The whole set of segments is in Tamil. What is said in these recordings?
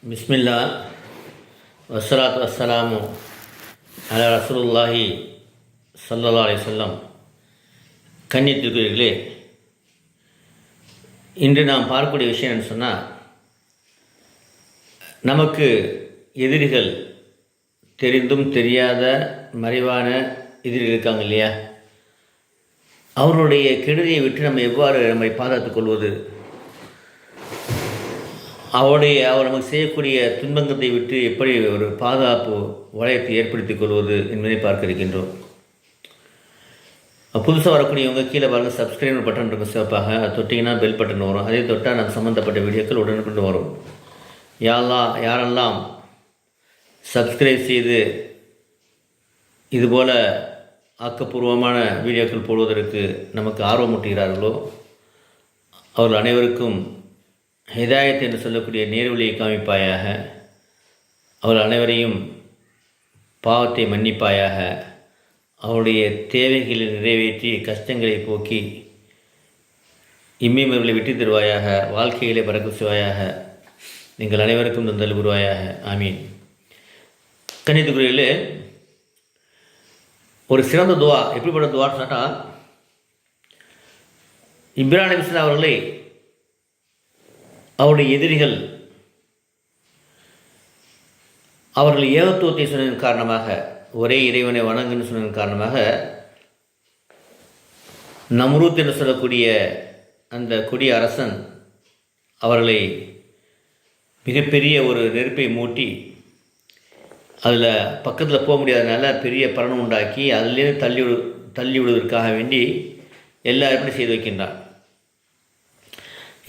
பிஸ்மில்லா வஸ்ஸலாத்து வஸ்ஸலாமு அலா ரசூலுல்லாஹி ஸல்லல்லாஹு அலைஹி வஸல்லம். கண்ணியத்திற்குரியவர்களே, இன்று நாம் பார்க்கக்கூடிய விஷயம் என்னன்னு சொன்னால், நமக்கு எதிரிகள் தெரிந்தும் தெரியாத மறைவான எதிரிகள் இருக்காங்க இல்லையா, அவர்களுடைய கெடுதியை விட்டு நம்ம எவ்வாறு நம்மை பாதுகாத்துக் கொள்வது, அவர் நமக்கு செய்யக்கூடிய துன்பங்கத்தை விட்டு எப்படி ஒரு பாதுகாப்பு வளையத்தை ஏற்படுத்திக் கொள்வது என்பதை பார்க்க இருக்கின்றோம். புதுசாக வரக்கூடியவங்க கீழே பாருங்கள், சப்ஸ்கிரைப் பட்டன் இருக்கும் சிவப்பாக, அதை தொட்டிங்கன்னா பெல் பட்டன் வரும். அதே தொட்டால் நம்ம சம்மந்தப்பட்ட வீடியோக்கள் உடனுக்குடன் வரும். யாரெல்லாம் சப்ஸ்கிரைப் செய்து இதுபோல் ஆக்கப்பூர்வமான வீடியோக்கள் போடுவதற்கு நமக்கு ஆர்வமூட்டுகிறார்களோ அவர்கள் அனைவருக்கும் ஹிதாயத் என்று சொல்லக்கூடிய நேர்வழியை காமிப்பாயாக. அவர்கள் அனைவரையும் பாவத்தை மன்னிப்பாயாக. அவருடைய தேவைகளை நிறைவேற்றி கஷ்டங்களை போக்கி இம்மைமர்களை விட்டு தருவாயாக. வாழ்க்கைகளை பறக்க செய்வாயாக. நீங்கள் அனைவருக்கும் தந்தல் புரிவாயாக. ஆமீன். கண்ணியத்துக்குரியவர்களே, ஒரு சிறந்த துவா எப்படிப்பட்ட துவான்னு சொன்னால், இப்ராஹிம் அலைஹிஸ்ஸலாம் அவர்களை அவருடைய எதிரிகள் அவர்கள் ஏகத்துவத்தை சொன்னதன் காரணமாக, ஒரே இறைவனை வணங்குன்னு சொன்னதன் காரணமாக, நம்ரூத் என்று சொல்லக்கூடிய அந்த கொடிய அரசன் அவர்களை மிகப்பெரிய ஒரு நெருப்பை மூட்டி அதில் பக்கத்தில் போக முடியாதனால பெரிய பலன் உண்டாக்கி அதிலேருந்து தள்ளி விடுவதற்காக வேண்டி எல்லா ஏற்பாடும் செய்து வைக்கின்றான்.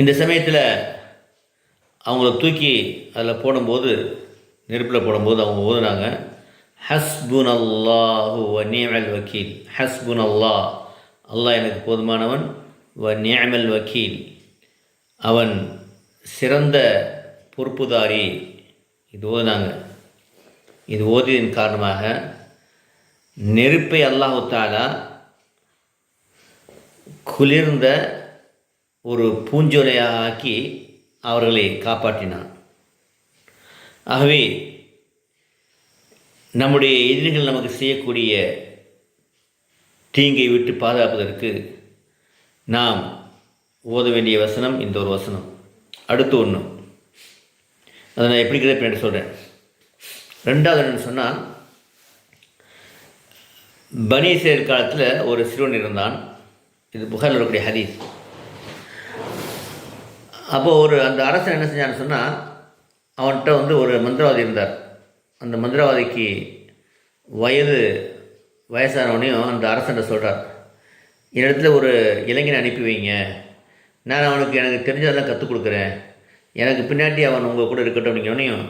இந்த சமயத்தில் அவங்கள தூக்கி அதில் போடும்போது, நெருப்பில் போடும்போது அவங்க ஓதுனாங்க, ஹஸ்புன் அல்லாஹு வ நிஅமல் வக்கீல். ஹஸ்புன் அல்லாஹ், அல்லாஹ் எனக்கு போதுமானவன், வ நிஅமல் வக்கீல், அவன் சிறந்த பொறுப்புதாரி. இது ஓதுனாங்க. இது ஓதியதன் காரணமாக நெருப்பை அல்லாஹு தஆலா குளிர்ந்த ஒரு பூஞ்சோலையாக ஆக்கி அவர்களை காப்பாற்றினான். ஆகவே நம்முடைய எதிரிகள் நமக்கு செய்யக்கூடிய தீங்கை விட்டு பாதுகாப்பதற்கு நாம் ஓத வேண்டிய வசனம் இந்த ஒரு வசனம். அடுத்து ஒன்று, அதை நான் எப்படி பின்னாடி சொல்கிறேன். ரெண்டாவது என்னன்னு சொன்னால், பனி இஸ்ரேல் காலத்தில் ஒரு சிறுவன் இருந்தான். இது புகாரில் வரக்கூடிய ஹதீஸ். அப்போது அந்த அரசன் என்ன செஞ்சான்னு சொன்னால், அவன்கிட்ட ஒரு மந்திரவாதி இருந்தார். அந்த மந்திரவாதிக்கு வயசானவனையும் அந்த அரசன்கிட்ட சொல்கிறார், என்னிடத்துல ஒரு இளைஞனை அனுப்பி வைங்க, நான் அவனுக்கு எனக்கு தெரிஞ்சதெல்லாம் கற்றுக் கொடுக்குறேன், எனக்கு பின்னாடி அவன் உங்கள் கூட இருக்கட்டும் அப்படிங்கிறவனையும்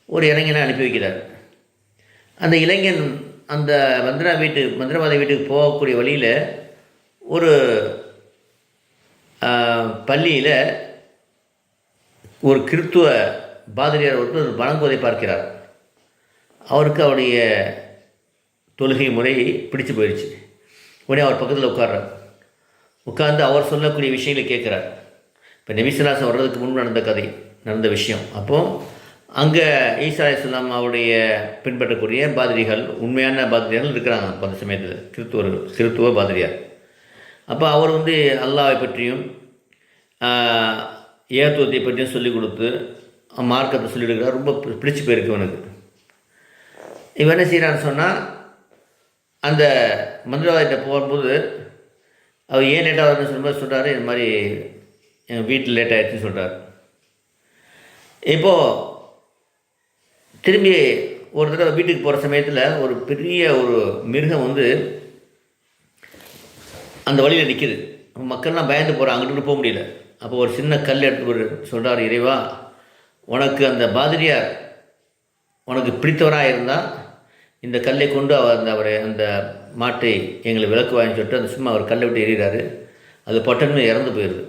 ஒரு இளைஞனை அனுப்பி வைக்கிறார். அந்த இளைஞன் அந்த மந்திரவாதி வீட்டுக்கு போகக்கூடிய வழியில் ஒரு பள்ளியில் ஒரு கிறித்துவ பாதிரியார் ஒருத்தர் வணங்குவதை பார்க்கிறார். அவருக்கு அவருடைய தொழுகை முறை பிடிச்சு போயிடுச்சு. உடனே அவர் பக்கத்தில் உட்கார்ந்து அவர் சொல்லக்கூடிய விஷயங்களை கேட்குறார். இப்போ நபி ஸல்லல்லாஹு அலைஹி வஸல்லம் வர்றதுக்கு முன்பு நடந்த விஷயம். அப்போது அங்கே ஈசா அலைஹிஸ்ஸலாம் அவருடைய பின்பற்றக்கூடிய பாதிரிகள், உண்மையான பாதிரியார்கள் இருக்கிறாங்க. அப்போ அந்த சமயத்தில் கிறித்துவ பாதிரியார். அப்போ அவர் அல்லாஹ்வை பற்றியும் ஏகத்துவத்தை பற்றியும் சொல்லிக் கொடுத்து மார்க்கத்தை சொல்லிக் கொடுக்குறார். ரொம்ப பிடிச்சி போயிருக்கு இவனுக்கு. இவன் என்ன செய்கிறான்னு சொன்னால், அந்த மந்திரவாதிகிட்ட போகும்போது அவர் ஏன் லேட்டாக வருதுன்னு சொல்லும்போது சொல்கிறாரு, இது மாதிரி எங்கள் வீட்டில் லேட் ஆகிடுச்சுன்னு சொல்கிறார். இப்போது திரும்பி ஒரு தடவை வீட்டுக்கு போகிற சமயத்தில் ஒரு பெரிய ஒரு மிருகம் அந்த வழியில் நிற்கிது. மக்கள்லாம் பயந்து போகிறாங்க, அங்கிட்டு போக முடியல. அப்போ ஒரு சின்ன கல் எடுத்து சொல்கிறார், இறைவா, உனக்கு அந்த பாதிரியார் உனக்கு பிடித்தவராக இருந்தால் இந்த கல்லை கொண்டு அந்த மாட்டை எங்களை விளக்குவான்னு சொல்லிட்டு அந்த சும்மா அவர் கல்லை விட்டு எறிகிறாரு. அது பட்டன்னு இறந்து போயிடுது.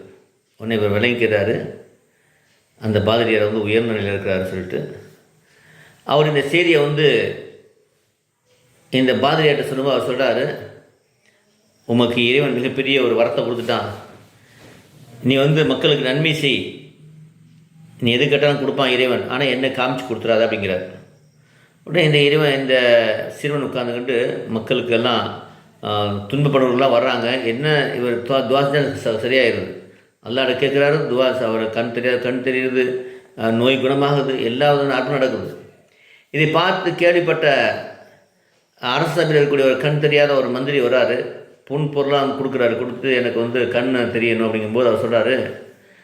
உடனே இவர் விளங்கிக்கிறாரு, அந்த பாதிரியார் உயர்ந்த நிலையில் இருக்கிறாரு சொல்லிட்டு. அவர் இந்த செய்தியை இந்த பாதிரியார்கிட்ட சொல்லும்போது அவர் சொல்கிறாரு, உமக்கு இறைவன் மிகப்பெரிய ஒரு வரத்தை கொடுத்துட்டான், நீ மக்களுக்கு நன்மை செய், நீ எது கேட்டாலும் கொடுப்பான் இறைவன், ஆனால் என்ன காமிச்சு கொடுத்துறாது அப்படிங்கிறார். உடனே இந்த இறைவன் இந்த சிறுவன் உட்காந்துக்கிட்டு மக்களுக்கெல்லாம் துன்பப்படுறவர்கள்லாம் வர்றாங்க. என்ன இவர் துவா செஞ்சால் சரியாயிருது. அல்லாட கேட்குறாரு, துவா அவர் கண் தெரியுது, நோய் குணமாகுது, எல்லா விதமான அற்புதம் நடக்குது. இதை பார்த்து கேள்விப்பட்ட அரசு சபையில் இருக்கக்கூடிய ஒரு கண் தெரியாத ஒரு மந்திரி வர்றாரு. பொன் பொருளாக கொடுக்குறாரு. கொடுத்து எனக்கு கண் தெரியணும் அப்படிங்கும்போது அவர் சொல்கிறாரு,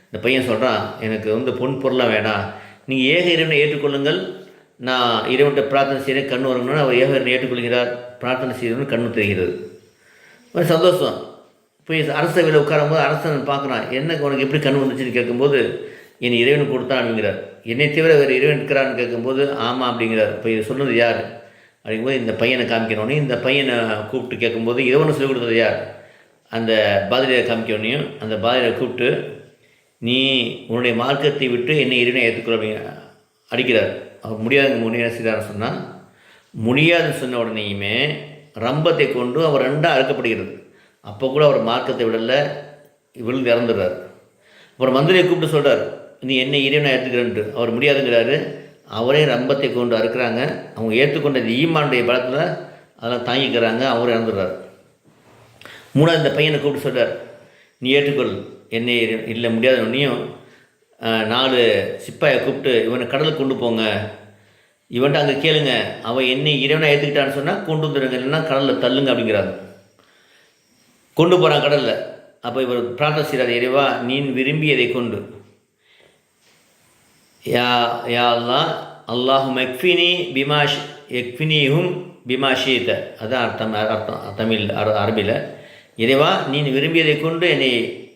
இந்த பையன் சொல்கிறான், எனக்கு பொன் பொருளாக வேணாம், நீங்கள் ஏக இறைவனை ஏற்றுக்கொள்ளுங்கள், நான் இறைவன்கிட்ட பிரார்த்தனை செய்கிறேன், கண் வரணும்னு அவர் ஏக இறைவனை ஏற்றுக்கொள்கிறார். பிரார்த்தனை செய்யணும்னு கண்ணு தெரிகிறது. ஒரு சந்தோஷம். போய் அரசவையில் உட்காரும்போது அரசன் பார்க்குறான், என்ன உனக்கு எப்படி கண் வந்துச்சுன்னு கேட்கும்போது, என் இறைவனுக்கு கொடுத்தான் அப்படிங்கிறார். என்னை தவிர வேறு இறைவன் இருக்கிறான்னு கேட்கும்போது ஆமாம் அப்படிங்கிறார். இப்போ இது சொன்னது யார் அப்படிங்கும்போது இந்த பையனை காமிக்கணுன்னே இந்த பையனை கூப்பிட்டு கேட்கும்போது இறைவனை சொல்லிக் கொடுத்தது யார்? அந்த பாதிரியை காமிக்கணுனையும் அந்த பாதிரியை கூப்பிட்டு, நீ உன்னுடைய மார்க்கத்தை விட்டு என்னை இறைவனை ஏற்றுக்கொள்ள அப்படிங்க அடிக்கிறார். அவர் முடியாதுங்க முன்னே செய்தார் சொன்னால், முடியாதுன்னு சொன்ன உடனேயுமே ரம்பத்தை கொண்டு அவர் ரெண்டாக அறுக்கப்படுகிறது. அப்போ கூட அவர் மார்க்கத்தை விடலை, விழுந்து இறந்துடுறார். அப்புறம் மந்திரியை கூப்பிட்டு சொல்கிறார், நீ என்னை இறைவனை ஏற்றுக்கிறேன்ட்டு. அவர் முடியாதுங்கிறாரு. அவரே ரம்பத்தை கொண்டு அறுக்கிறாங்க. அவங்க ஏற்றுக்கொண்ட ஈமானுடைய பலத்தில் அதெல்லாம் தாங்கிக்கிறாங்க. அவரே இறந்துடுறார். மூணாவது இந்த பையனை கூப்பிட்டு சொல்கிறார், நீ ஏற்றுக்கொள் என்னை. இல்லை முடியாதவனையும் 4 சிப்பாயை கூப்பிட்டு இவனை கடலுக்கு கொண்டு போங்க, இவன்ட்டு அங்கே கேளுங்க, அவன் என்னை இறைவனை ஏற்றுக்கிட்டான்னு சொன்னால் கொண்டு வந்துடுங்க, இல்லைன்னா கடலில் தள்ளுங்க அப்படிங்கிறாங்க. கொண்டு போகிறான் கடலில். அப்போ இவர் பிரார்த்தனை செய்கிறார், இறைவா நீ விரும்பியதை கொண்டு, யா அல்லாஹும் எக்ஃபினிஹும் பிமாஷீத, அதான் அர்த்தம் தமிழ் அரபியில். இறைவா நீ விரும்பியதை கொண்டு என்னை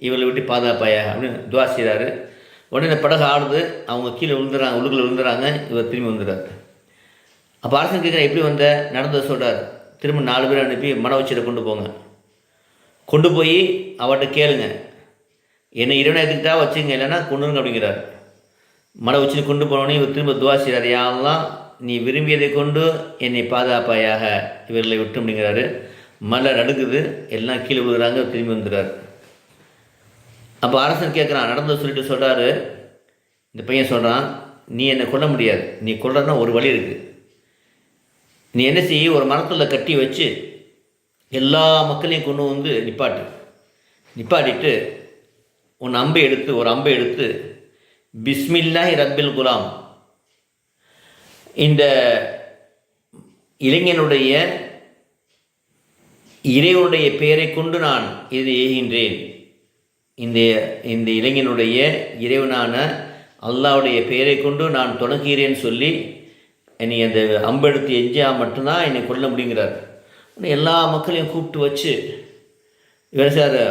இவளை விட்டு பாதுகாப்பாயா அப்படின்னு துவா செய்கிறாரு. உடனே இந்த படகு ஆடுது. அவங்க கீழே விழுந்துறாங்க, உள்ளுக்குள்ள விழுந்துறாங்க. இவர் திரும்பி வந்துடுறார். அப்போ அரசன் கேட்குற, எப்படி வந்த? நடந்ததை சொல்கிறார். திரும்ப 4 பேர் அனுப்பி மன உச்சியில் கொண்டு போங்க, கொண்டு போய் அவர்கிட்ட கேளுங்க, என்னை இறைவனை எடுத்துக்கிட்டா வச்சுங்க, இல்லைன்னா கொண்டுருங்க அப்படிங்கிறார். மலை உச்சியில் கொண்டு போனோடனே இவர் திரும்ப துவா செய்கிறார், யாரெல்லாம் நீ விரும்பியதை கொண்டு என்னை பாதுகாப்பாயாக இவர்களை விட்டு அப்படிங்கிறாரு. மலை நடுக்குது, எல்லாம் கீழே விழுகிறாங்க. திரும்பி வந்துடுறார். அப்போ அரசன் கேட்குறான், நடந்ததை சொல்லிட்டு சொல்கிறாரு. இந்த பையன் சொல்கிறான், நீ என்னை கொல்ல முடியாது, நீ கொல்றன்னா ஒரு வழி இருக்குது. நீ என்ன செய்ய, ஒரு மரத்தில் கட்டி வச்சு எல்லா மக்களையும் கொண்டு வந்து நிப்பாட்டிட்டு ஒரு அம்பை எடுத்து பிஸ்மில்லாஹி ரப்பில் குலாம், இந்த இளைஞனுடைய இறைவனுடைய பெயரை கொண்டு நான் இது ஏகின்றேன், இந்த இளைஞனுடைய இறைவனான அல்லாஹ்வுடைய பெயரை கொண்டு நான் தொடங்குகிறேன்னு சொல்லி என்னை அந்த அம்பெடுத்து எஞ்சா மட்டும்தான் என்னை கொல்ல முடியுங்கிறார். எல்லா மக்களையும் கூப்பிட்டு வச்சு இவர் சார்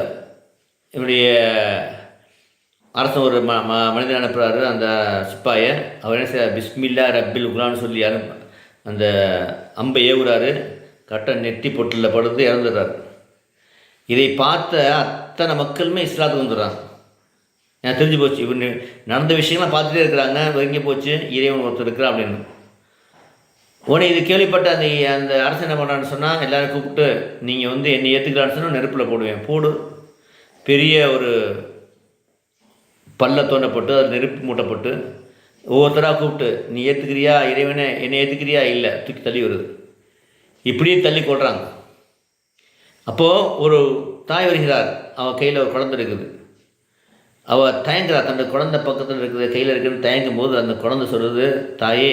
இவருடைய அரசன் ஒரு மனிதன் அனுப்புகிறாரு அந்த சிப்பாயை. அவர் என்ன செய்ய, பிஸ்மில்லா ரப்பில் குலான்னு சொல்லி அந்த அம்பை ஏவுறாரு. கரெக்டாக நெட்டி பொட்டில் படுத்து இறந்துடுறாரு. இதை பார்த்த அத்தனை மக்களுமே இஸ்லாத்துக்கு வந்துடுறாங்க. எனக்கு தெரிஞ்சு போச்சு, இவர் நடந்த விஷயங்கள்லாம் பார்த்துட்டே இருக்கிறாங்க. வெங்கி போச்சு, இறைவன் ஒருத்தர் இருக்கிறா அப்படின்னு. உடனே இது கேள்விப்பட்ட அந்த அரசு என்ன பண்ணுறான்னு சொன்னால், எல்லோரும் கூப்பிட்டு நீங்கள் என்னை ஏற்றுக்கலான்னு சொன்னால் நெருப்பில் போடு. பெரிய ஒரு பல்ல தோண்டப்பட்டு அது நெருப்பு மூட்டப்பட்டு ஒவ்வொருத்தராக கூப்பிட்டு, நீ ஏற்றுக்கிறியா இறைவனை, என்னை ஏற்றுக்கிறியா, இல்லை, தூக்கி தள்ளி வருது. இப்படியே தள்ளி கொள்கிறாங்க. அப்போது ஒரு தாய் வருகிறார். அவள் கையில் ஒரு குழந்தை இருக்குது. அவள் தயங்குறா, தன்னோட குழந்தை பக்கத்தில் இருக்குது, கையில் இருக்குதுன்னு தயங்கும் போது அந்த குழந்தை சொல்லுது, தாயே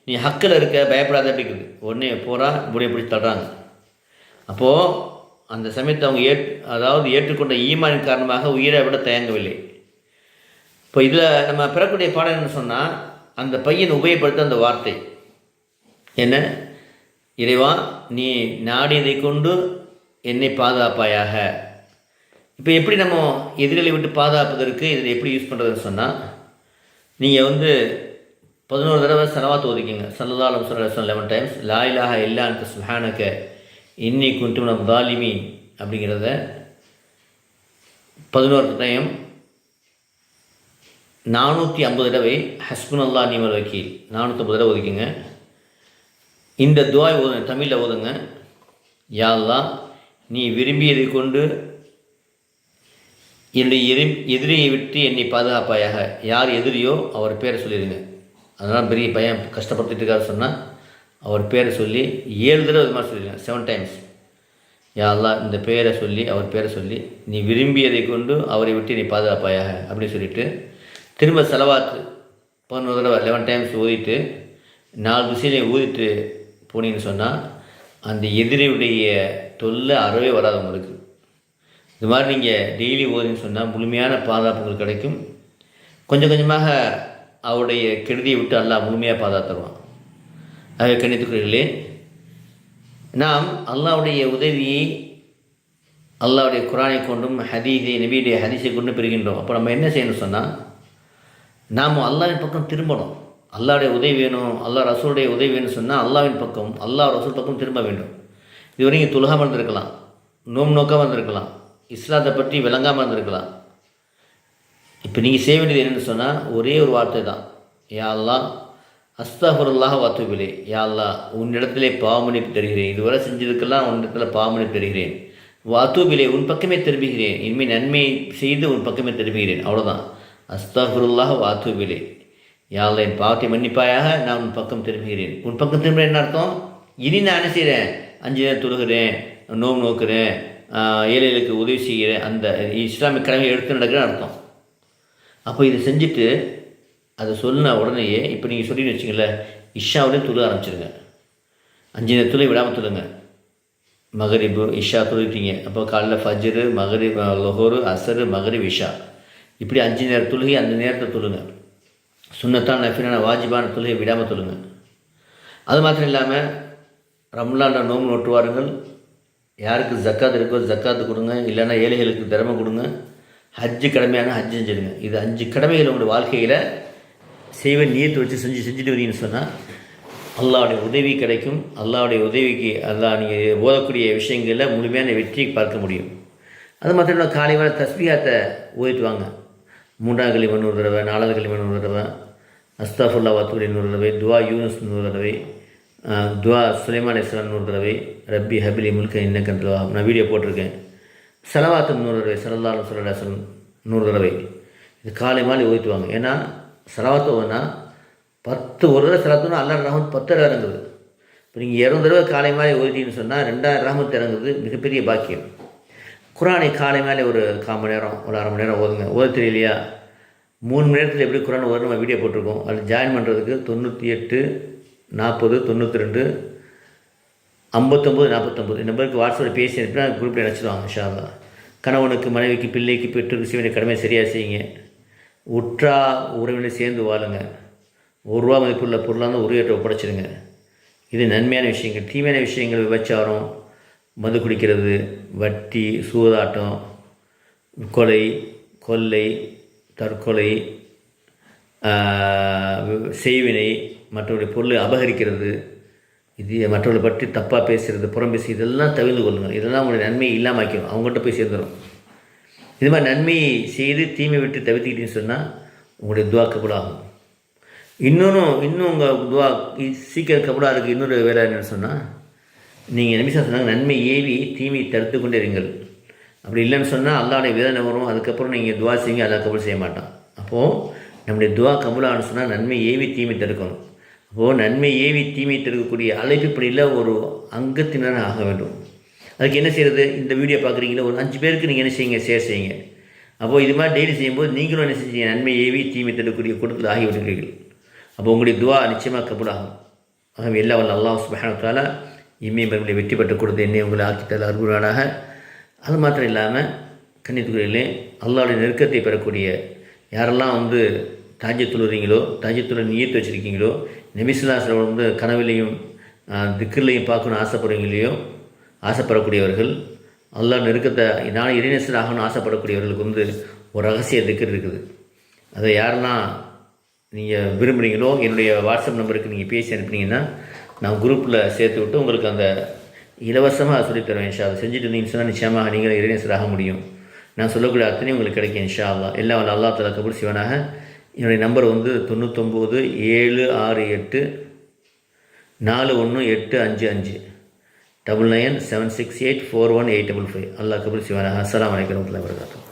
நீ ஹக்கில் இருக்க, பயப்படாத அப்படிங்குது. உடனே போகிறா, முடிய பிடிச்சி தள்ளுறாங்க. அப்போது அந்த சமயத்தை அவங்க ஏற்றுக்கொண்ட ஈமானின் காரணமாக உயிரை விட தயங்கவில்லை. இப்போ இதில் நம்ம பெறக்கூடிய பாடம் என்னன்னு சொன்னால், அந்த பையன் உபயோகப்படுத்த அந்த வார்த்தை என்ன, இறைவா நீ நாடியதை கொண்டு என்னை பாதுகாப்பாயாக. இப்போ எப்படி நம்ம எதிரிகளை விட்டு பாதுகாப்பதற்கு இதில் எப்படி யூஸ் பண்ணுறதுன்னு சொன்னால், நீங்கள் 11 தடவை ஸலவாத் ஓதிக்கிங்க. ஸல்லல்லாஹு அலைஹி வஸல்லம் 11 டைம்ஸ் லா இலாஹ இல்லா அன்த சுப்ஹானக இன்னி குன்து மினல் ஸாலிமீன் அப்படிங்கிறத 11 டைம் 450 தடவை ஹஸ்புனல்லாஹ் நிமல் வக்கீல் 450 தடவை ஓதிக்கிங்க. இந்த துஆவை ஓதுங்க, தமிழில் ஓதுங்க. யா அல்லாஹ் நீ விரும்பியதை கொண்டு என்னுடைய எதிரியை விட்டு என்னை பாதுகாப்பாயாக. யார் எதிரியோ அவர் பேரை சொல்லிடுங்க. அதனால் பெரிய பையன் கஷ்டப்படுத்திட்டு இருக்காரு சொன்னால் அவர் பேரை சொல்லி 7 தடவை இது மாதிரி சொல்லிடுங்க. 7 டைம்ஸ். யா அல்லாஹ் இந்த பேரை சொல்லி அவர் பேரை சொல்லி நீ விரும்பியதை கொண்டு அவரை விட்டு நீ பாதுகாப்பாயாக அப்படின்னு சொல்லிவிட்டு திரும்ப செலவாத்து 11 தடவை 11 டைம்ஸ் ஊதிட்டு 4 திசையிலையும் ஊதிட்டு போனீங்கன்னு சொன்னால் அந்த எதிரியுடைய தொல்லை அறவே வராது உங்களுக்கு. இது மாதிரி நீங்கள் டெய்லி ஓதின்னு சொன்னால் முழுமையான பாதுகாப்பு உங்களுக்கு கிடைக்கும். கொஞ்சம் கொஞ்சமாக அவருடைய கெடுதியை விட்டு அல்லாஹ் முழுமையாக பாதுகாத்துருவான். ஆகவே கண்ணியத்துக்குரியவர்களே, நாம் அல்லாஹ்வுடைய உதவியை அல்லாஹ்வுடைய குர்ஆனை கொண்டும் நபியுடைய ஹதீஸை கொண்டும் பெறுகின்றோம். அப்போ நம்ம என்ன செய்யணும் சொன்னால், நாம் அல்லாஹ்வின் பக்கம் திரும்பணும். அல்லாஹ்வுடைய உதவி வேணும், அல்லாஹ் ரசூலுடைய உதவி வேணும்னு சொன்னால் அல்லாஹ்வின் பக்கம், அல்லாஹ் ரசூல் பக்கம் திரும்ப வேண்டும். இதுவரை நீங்கள் தொழுகாமல் இருந்திருக்கலாம், நோக்காமல் இருந்திருக்கலாம், இஸ்லாத்தை பற்றி விளங்காமல் இருந்திருக்கலாம். இப்போ நீங்கள் செய்ய வேண்டியது என்னென்னு சொன்னால் ஒரே ஒரு வார்த்தை தான், யா அல்லாஹ் அஸ்தஃபிருல்லாஹ் வ அத்தூபு இலைஹ். யா அல்லாஹ் உன்னிடத்திலே பாவமன்னிப்பு தருகிறேன், இதுவரை செஞ்சதுக்கெல்லாம் உன்னிடத்தில் பாவமன்னிப்பு தருகிறேன். வ அத்தூபு இலைஹ் உன் பக்கமே திரும்புகிறேன், இனிமேல் நன்மை செய்து உன் பக்கமே திரும்புகிறேன். அவ்வளோதான். அஸ்தஃபிருல்லாஹ் வ அத்தூபு இலைஹ். யா அல்லாஹ் என் பாவத்தை மன்னிப்பாயாக, நான் உன் பக்கம் திரும்புகிறேன். உன் பக்கம் திரும்ப என்ன அர்த்தம்? இனி நான் என்ன செய்கிறேன்? 5 நேரம் தொழுகிறேன், நோக்கிறேன், ஏழைகளுக்கு உதவி செய்கிறேன், அந்த இஸ்லாமிய கடமை எடுத்து நடக்கிறேன்னு அர்த்தம். அப்போ இதை செஞ்சுட்டு அதை சொன்ன உடனேயே இப்போ நீங்கள் சொல்லின்னு வச்சிங்களேன், இஷாவிலையும் தொழ ஆரம்பிச்சிருங்க. 5 நேரத்துலையும் விடாமல் தொழுங்க. மகரிபு இஷா தொழுவிட்டீங்க, அப்போ காலைல ஃபஜ்ரு, மகரிப், லொஹரு, அசரு, மகரிப், இஷா, இப்படி 5 நேர தொழுகை அந்த நேரத்தை தொழுங்க. சுன்னத்தான் நஃபிலான வாஜிபான தொழுகை விடாமல் தொழுங்க. அது மாத்திரம் இல்லாமல் ரம்லானில் நோம்பு நோட்டுவாருங்கள். யாருக்கு ஜக்காத் இருக்கோ ஜக்காத்து கொடுங்க, இல்லைன்னா ஏழைகளுக்கு திறமை கொடுங்க. ஹஜ்ஜு கடமையான ஹஜ்ஜு செஞ்சுடுங்க. இது 5 கடமைகள் உங்களுடைய வாழ்க்கையில் செய்வ நீயத்து வச்சு செஞ்சுட்டு வரீங்கன்னு சொன்னால் அல்லாஹ்வுடைய உதவி கிடைக்கும். அல்லாஹ்வுடைய உதவிக்கு அல்லாஹ் நீங்கள் ஓதக்கூடிய விஷயங்களில் முழுமையான வெற்றியை பார்க்க முடியும். அது மாத்திரம் இல்லை, காலை வேலை தஸ்பீஹாத்தை ஓதிட்டு வாங்க. 3ஆம் கலிமா 100 தடவை, 4ஆவது கலிமா 100 தடவை, அஸ்தஃபிருல்லாஹ் வ அத்தூபு இலைஹ் 100 தடவை, துவா யூனுஸ் 100 தடவை, துவா சுலைமான் அலைஹிஸ்ஸலாம் 100 தடவை, ரப்பி ஹபிலி முல்க இன்னக அன்தல் வஹ்ஹாப், நான் வீடியோ போட்டிருக்கேன். ஸலவாத்து 100 தடவை, ஸல்லல்லாஹு அலைஹி வஸல்லம் 100 தடவை. இது காலை மாலை ஓதிட்டு வாங்க. ஏன்னா ஸலவாத்து ஓதுனா 10 ஒரு தடவை ஸலவாத்துனா அல்லாஹ் ரஹ்மத் 10 தடவை இறங்குது. இப்போ நீங்கள் 200 தடவை காலை மாலை ஓதிட்டீங்கன்னு சொன்னால் 2000 ரஹ்மத் இறங்குது. மிகப்பெரிய பாக்கியம். குர்ஆனை காலை மேலே ஒரு 1/4 மணி நேரம், ஒரு 1/2 மணி நேரம் ஓதுங்க. ஓத தெரியலையா, 3 மணி நேரத்தில் எப்படி குர்ஆன் ஓதுன்னு நம்ம வீடியோ போட்டிருக்கோம். அதில் ஜாயின் பண்ணுறதுக்கு 98 40 92 59 49 இந்த நம்பருக்கு வாட்ஸ்அப்பில் பேசி அனுப்பினா குரூப்பில் நினச்சிடுவாங்க. இன்ஷா அல்லாஹ். கணவனுக்கு, மனைவிக்கு, பிள்ளைக்கு, பெற்றோருக்கு செய்ய வேண்டிய கடமை சரியாக செய்யுங்க. உற்றா உறவினர் சேர்ந்து வாழுங்க. ₹1 மதிப்புள்ள பொருளாக இருந்தால் உரியத்தை ஒப்படைச்சிடுங்க. இது நன்மையான விஷயங்கள். தீமையான விஷயங்கள் விபச்சாரம், மது குடிக்கிறது, வட்டி, சூதாட்டம், கொலை, கொள்ளை, தற்கொலை, செய்வினை, மற்றவருடைய பொருளை அபகரிக்கிறது, இது மற்றவர்களை பற்றி தப்பாக பேசுகிறது, புறம் பேசி, இதெல்லாம் தவிர்த்து கொள்ளுங்கள். இதெல்லாம் உங்களுடைய நன்மையை இல்லாமல் ஆக்கிடும், அவங்கள்ட்ட போய் சேர்ந்துடும். இது மாதிரி நன்மையை செய்து தீமை விட்டு தவிர்த்துக்கிட்டேன்னு சொன்னால் உங்களுடைய துவா கபூலாகும். இன்னும் உங்கள் துவா சீக்கிரம் கபூலாக இன்னொரு வேலை என்னென்னு சொன்னால், நீங்கள் நபிஸா சொன்னாங்க, நன்மை ஏவி தீமை தடுத்து கொண்டே இருங்கள். அப்படி இல்லைன்னு சொன்னால் அல்லாஹ்வுடைய வேதனை வரும். அதுக்கப்புறம் நீங்கள் துவா செய்யுங்க, அல்லாஹ் கபூல் செய்ய மாட்டான். அப்போது நம்முடைய துவா கபூலான்னு சொன்னால் நன்மை ஏவி தீமை தடுக்கணும். அப்போது நன்மை ஏவி தீமை தடுக்கக்கூடிய அழைப்பு பணியில் ஒரு அங்கத்தினராக ஆக வேண்டும். அதுக்கு என்ன செய்கிறது? இந்த வீடியோ பார்க்குறீங்களா, ஒரு 5 பேருக்கு நீங்கள் என்ன செய்யுங்க, ஷேர் செய்யுங்க. அப்போது இது மாதிரி டெய்லி செய்யும்போது நீங்களும் என்ன செஞ்சீங்க, நன்மை ஏவி தீமை தடுக்கக்கூடிய கூட்டத்தில் ஆகிவிடுகிறீர்கள். அப்போ உங்களுடைய துவா நிச்சயமாக கபூலாகும். ஆகவே எல்லா வல்ல அல்லாஹ் சுப்ஹானஹு வ தஆலா இம்மையும் பெருமையை வெற்றி பெற்று கொடுத்து என்னை உங்களை ஆக்கித்தல் அருள்வானாக. அது மாத்திரம் இல்லாமல் கன்னித்துறையிலே அல்லாஹ்வுடைய நெருக்கத்தை பெறக்கூடிய யாரெல்லாம் தாஜ்ஜத் தொழுறீங்களோ, தாஜ்ஜத் தொழ நியத்து வச்சுருக்கீங்களோ, நபி ஸல்லல்லாஹு அலைஹி வஸல்லம் கனவிலையும் திக்ர்லையும் பார்க்கணும்னு ஆசைப்படக்கூடியவர்கள், அல்லாஹ் நெருக்கத்தை நான் இறைநேசர் ஆகணும்னு ஆசைப்படக்கூடியவர்களுக்கு ஒரு ரகசிய திக்ர் இருக்குது. அதை யாரெல்லாம் நீங்கள் விரும்புகிறீங்களோ என்னுடைய வாட்ஸ்அப் நம்பருக்கு நீங்கள் பேசி அனுப்புனீங்கன்னா நான் குரூப்பில் சேர்த்து விட்டு உங்களுக்கு அந்த இலவசமாக சொல்லித்தருவேன். இன்ஷா அல்லாஹ் செஞ்சுட்டு இருந்தீங்கன்னு சொன்னால் நிச்சயமாக நீங்கள் இறைநேசர் ஆக முடியும். நான் சொல்லக்கூடிய அத்தனையும் உங்களுக்கு கிடைக்கும் இன்ஷா அல்லாஹ். எல்லாம் வல்ல அல்லாஹ் தஆலா கபூல் செய்வானாக. என்னுடைய நம்பர் 99 768 41 855 99 768 41 855. அல்லாஹ் கபூல் செய்வானாக. அஸ்ஸலாமு அலைக்கும் வரஹ்மத்துல்லாஹி வபரகாத்துஹு.